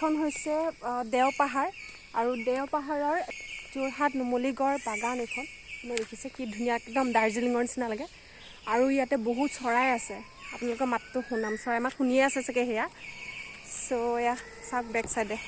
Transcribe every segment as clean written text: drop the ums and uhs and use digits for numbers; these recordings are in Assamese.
এইখন হৈছে দেওপাহাৰ আৰু দেওপাহাৰৰ যোৰহাট নুমলীগড় বাগান এখন মই দেখিছে কি ধুনীয়া একদম দাৰ্জিলিঙৰ নিচিনা লাগে আৰু ইয়াতে বহুত চৰাই আছে আপোনালোকৰ মাতটো শুনাম চৰাই আমাক শুনিয়ে আছে চাগে সেয়া চ' এয়া চাওক বেক চাইডে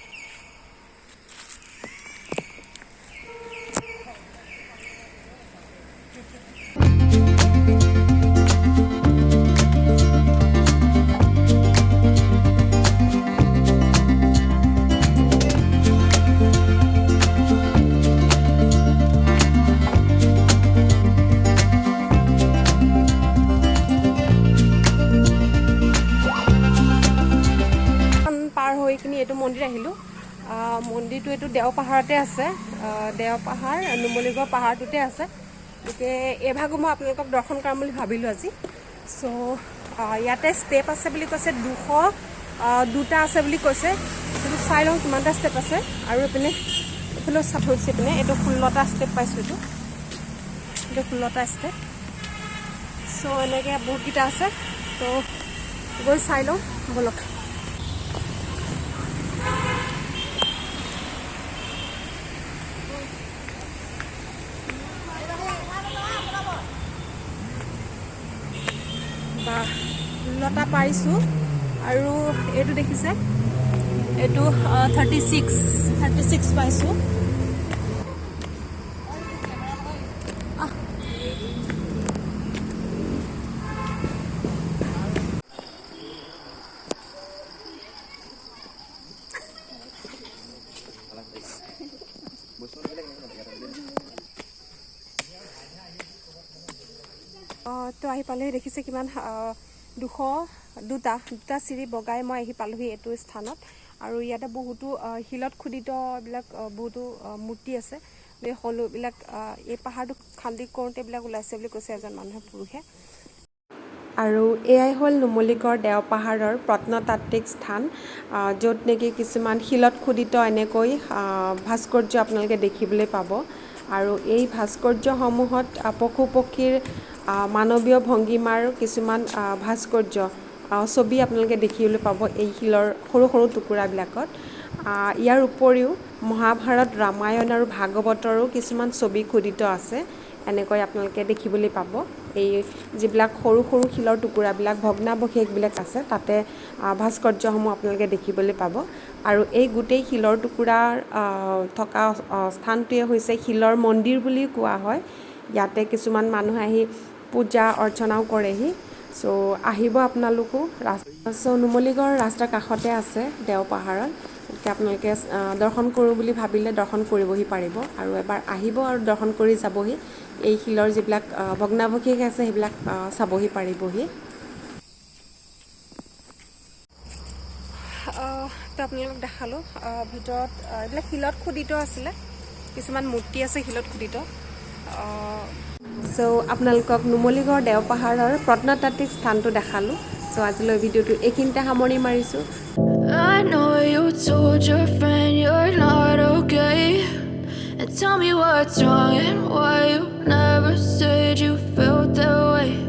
এইটো মন্দিৰ আহিলোঁ মন্দিৰটো এইটো দেওপাহাৰতে আছে দেওপাহাৰ নুমলীগড় পাহাৰটোতে আছে গতিকে এইভাগো মই আপোনালোকক দৰ্শন কৰাম বুলি ভাবিলোঁ আজি চ' ইয়াতে ষ্টেপ আছে বুলি কৈছে 202টা আছে বুলি কৈছে কিন্তু চাই লওঁ কিমানটা ষ্টেপ আছে আৰু এইপিনে এইফালেও চাপ হৈছে পিনে এইটো 16টা ষ্টেপ পাইছোঁ এইটো 16টা ষ্টেপ চ' এনেকৈ বহুতকেইটা আছে তো গৈ চাই লওঁ বলক লতা পাইছোঁ আৰু এইটো দেখিছে এইটো 36 পাইছোঁ তো আহি পালেহি দেখিছে কিমান 202টা চিৰি বগাই মই আহি পালোহি এইটো স্থানত আৰু ইয়াতে বহুতো শিলত খোদিত এইবিলাক বহুতো মূৰ্তি আছে এই সকলোবিলাক এই পাহাৰটো খান্দি কৰোঁতে এইবিলাক ওলাইছে বুলি কৈছে এজন মানুহে পুৰুষে আৰু এয়াই হ'ল নুমলীগড় দেওপাহাৰৰ প্ৰত্নতাত্ত্বিক স্থান য'ত নেকি কিছুমান শিলত খোদিত এনেকৈ ভাস্কৰ্য আপোনালোকে দেখিবলৈ পাব আৰু এই ভাস্কৰ্যসমূহত পশু পক্ষীৰ মানৱীয় ভংগীমাৰ কিছুমান ভাস্কৰ্য ছবি আপোনালোকে দেখিবলৈ পাব এই শিলৰ সৰু সৰু টুকুৰাবিলাকত ইয়াৰ উপৰিও মহাভাৰত ৰামায়ণ আৰু ভাগৱতৰো কিছুমান ছবি খোদিত আছে এনেকৈ আপোনালোকে দেখিবলৈ পাব এই যিবিলাক সৰু সৰু শিলৰ টুকুৰাবিলাক ভগ্নাৱশেষবিলাক আছে তাতে ভাস্কৰ্যসমূহ আপোনালোকে দেখিবলৈ পাব আৰু এই গোটেই শিলৰ টুকুৰাৰ থকা স্থানটোৱে হৈছে শিলৰ মন্দিৰ বুলি কোৱা হয় ইয়াতে কিছুমান মানুহ আহি পূজা অৰ্চনাও কৰেহি চ' আহিব আপোনালোকো নুমলীগড় ৰাস্তাৰ কাষতে আছে দেওপাহাৰত গতিকে আপোনালোকে দৰ্শন কৰোঁ বুলি ভাবিলে দৰ্শন কৰিবহি পাৰিব আৰু এবাৰ আহিব আৰু দৰ্শন কৰি যাবহি এই শিলৰ যিবিলাক ভগ্নাৱশেষ আছে সেইবিলাক চাবহি পাৰিবহি তো আপোনালোকক দেখালোঁ ভিতৰত এইবিলাক শিলত খোদিত আছিলে কিছুমান মূৰ্তি আছে শিলত খোদিত চ' আপোনালোকক নুমলীগড় দেওপাহাৰৰ প্ৰত্নতাত্ত্বিক স্থানটো দেখালোঁ চ' আজিলৈ ভিডিঅ'টো এইখিনিতে সামৰণি মাৰিছোঁ I know you told your friend you're not okay and tell me what's wrong and why you never said you felt that way